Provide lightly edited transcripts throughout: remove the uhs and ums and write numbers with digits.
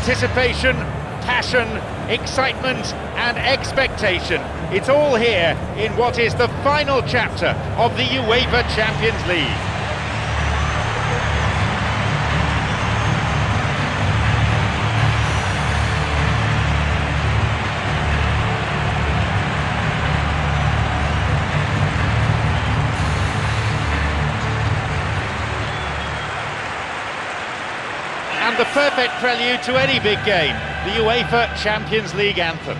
Anticipation, passion, excitement and expectation. It's all here in what is the final chapter of the UEFA Champions League. And the perfect prelude to any big game, the UEFA Champions League anthem.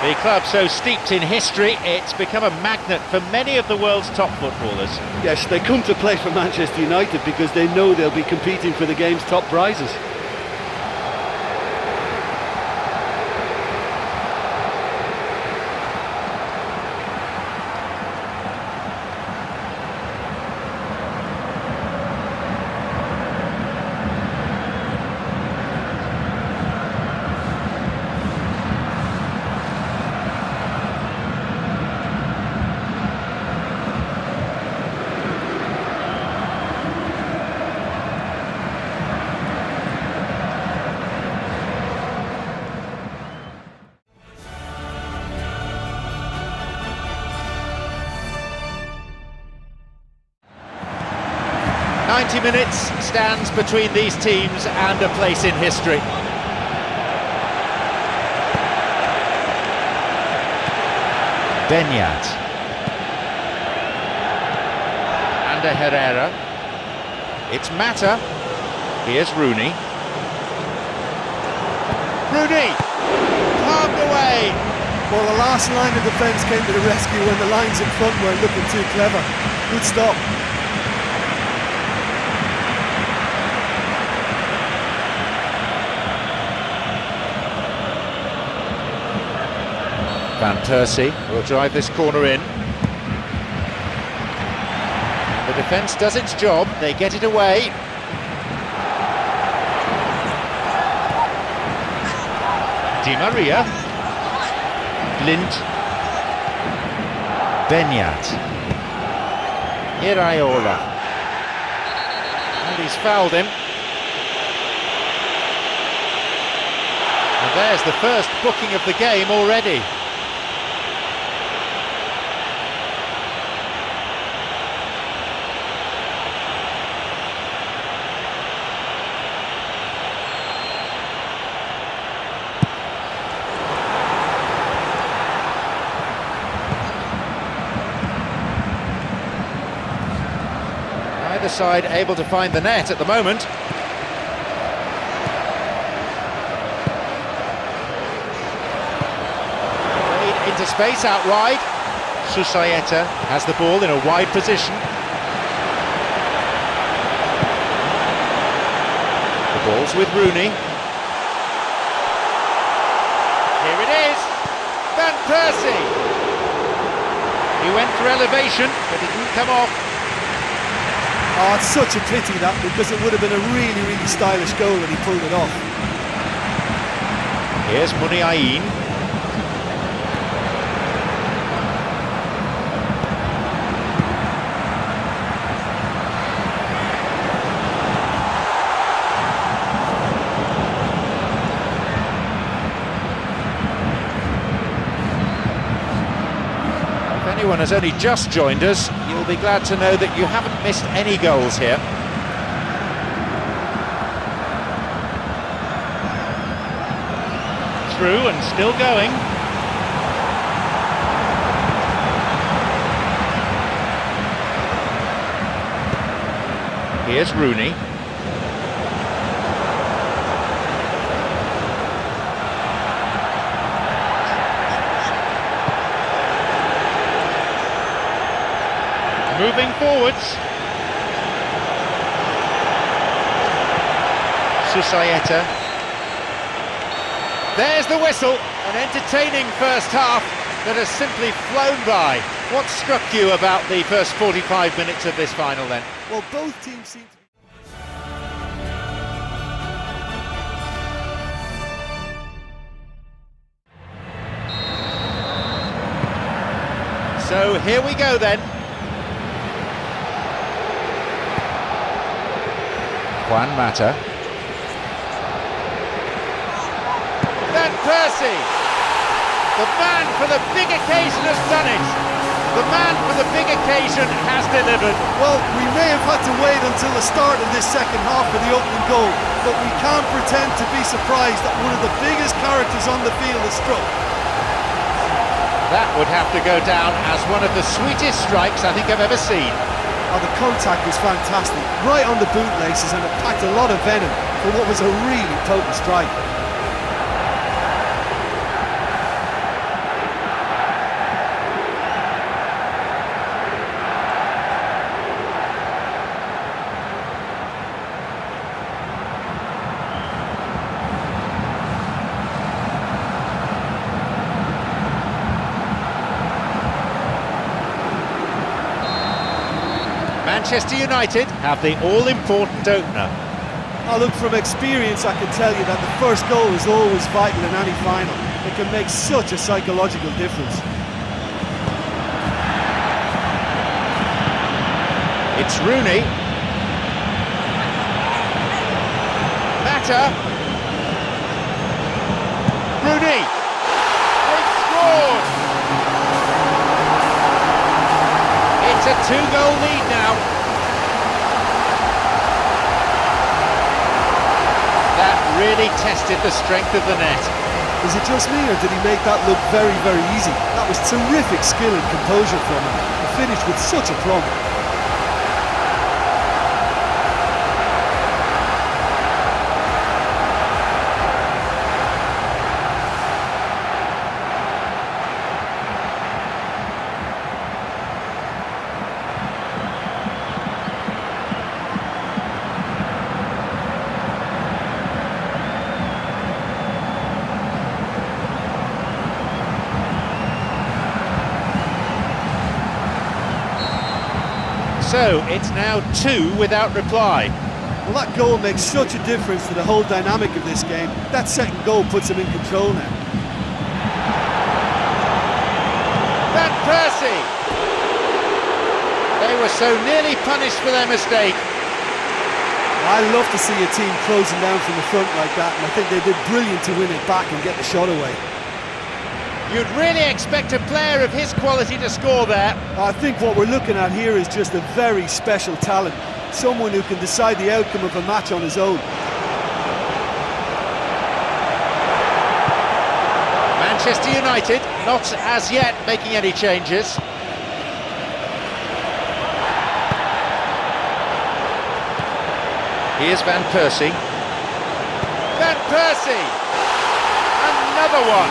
The club so steeped in history, it's become a magnet for many of the world's top footballers. Yes, they come to play for Manchester United because they know they'll be competing for the game's top prizes. "90 minutes stands between these teams and a place in history. Benyat. And Herrera. It's Mata. Here's Rooney. Rooney! Carved away! Well, the last line of defence came to the rescue when the lines in front weren't looking too clever. Good stop. Van Persie will drive this corner in. The defence does its job, they get it away. Di Maria. Blind. Benyat. Iraola. And he's fouled him. And there's the first booking of the game already. Either side able to find the net at the moment. Played into space out wide. Susaeta has the ball in a wide position. The ball's with Rooney. Here it is! Van Persie! He went for elevation, but it didn't come off. Oh, it's such a pity that, because it would have been a really, really stylish goal and he pulled it off. Here's Muniain. If anyone has only just joined us, you'll be glad to know that you haven't missed any goals here. Through and still going. Here's Rooney. moving forwards. Susayeta. There's the whistle. An entertaining first half that has simply flown by. What struck you about the first 45 minutes of this final then? Well, both teams seem to be... So here we go then. Juan Mata. Van Persie! The man for the big occasion has done it. The man for the big occasion has delivered. Well, we may have had to wait until the start of this second half for the opening goal, but we can't pretend to be surprised that one of the biggest characters on the field has struck. That would have to go down as one of the sweetest strikes I think I've ever seen. Oh, the contact was fantastic, right on the bootlaces, and it packed a lot of venom for what was a really potent strike. Manchester United have the all-important opener. Oh, look, from experience I can tell you that the first goal is always vital in any final. It can make such a psychological difference. It's Rooney. Mata. Rooney. They've scored. It's a two-goal lead now. That really tested the strength of the net. Is it just me, or did he make that look very, very easy? That was terrific skill and composure from him. He finished with such aplomb. So, it's now 2 without reply. Well, that goal makes such a difference to the whole dynamic of this game. That second goal puts him in control now. Van Persie! They were so nearly punished for their mistake. I love to see a team closing down from the front like that, and I think they did brilliant to win it back and get the shot away. You'd really expect a player of his quality to score there. I think what we're looking at here is just a very special talent. Someone who can decide the outcome of a match on his own. Manchester United not as yet making any changes. Here's Van Persie. Van Persie! Another one!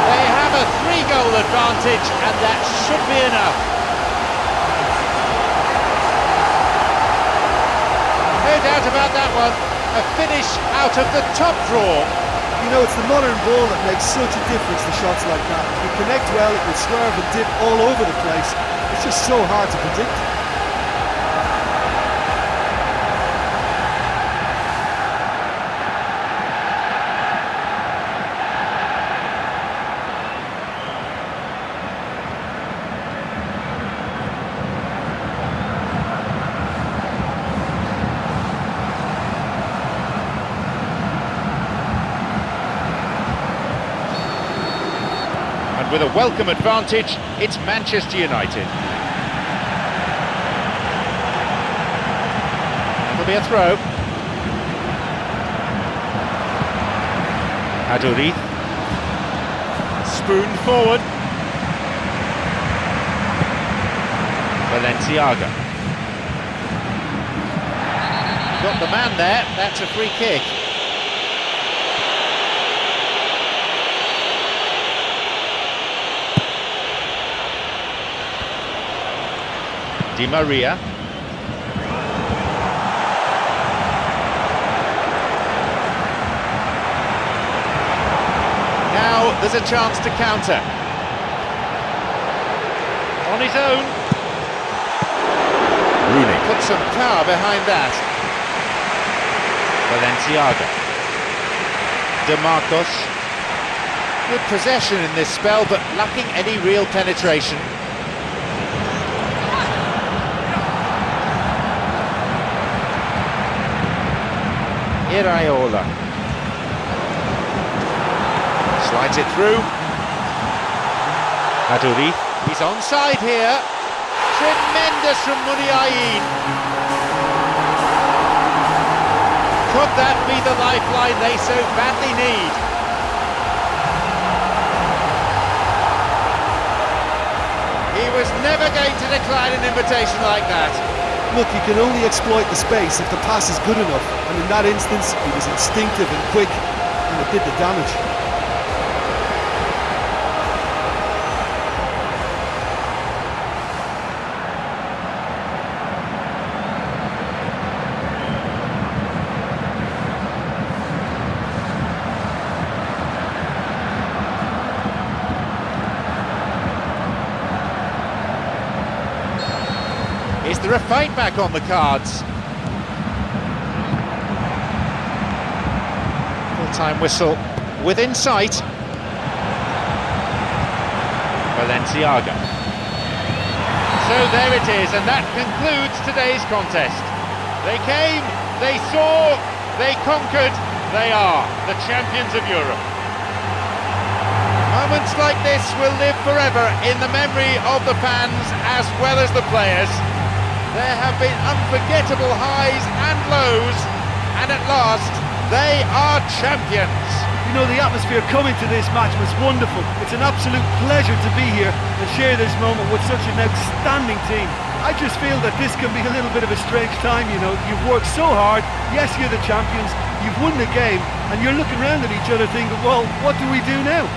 They have a 3-goal advantage, and that should be enough. No doubt about that one. A finish out of the top draw. You know, it's the modern ball that makes such a difference to shots like that. If you connect well, it will swerve and dip all over the place. It's just so hard to predict. With a welcome advantage, it's Manchester United. It'll be a throw. Aduriz. Spooned forward. Valenciaga. Got the man there, that's a free kick. Di Maria. Now there's a chance to counter. On his own. Rooney put some power behind that. Valenciaga. De Marcos. Good possession in this spell, but lacking any real penetration. Iraola. Slides it through. Aduri. He's onside here. Tremendous from Muniain. Could that be the lifeline they so badly need? He was never going to decline an invitation like that. Look, you can only exploit the space if the pass is good enough, and in that instance, he was instinctive and quick, and it did the damage. Is there a fight back on the cards? Full-time whistle within sight. Valenciaga. So there it is, and that concludes today's contest. They came, they saw, they conquered, they are the champions of Europe. Moments like this will live forever in the memory of the fans as well as the players. There have been unforgettable highs and lows, and at last, they are champions. You know, the atmosphere coming to this match was wonderful. It's an absolute pleasure to be here and share this moment with such an outstanding team. I just feel that this can be a little bit of a strange time, you know. You've worked so hard, yes, you're the champions, you've won the game, and you're looking around at each other thinking, well, what do we do now?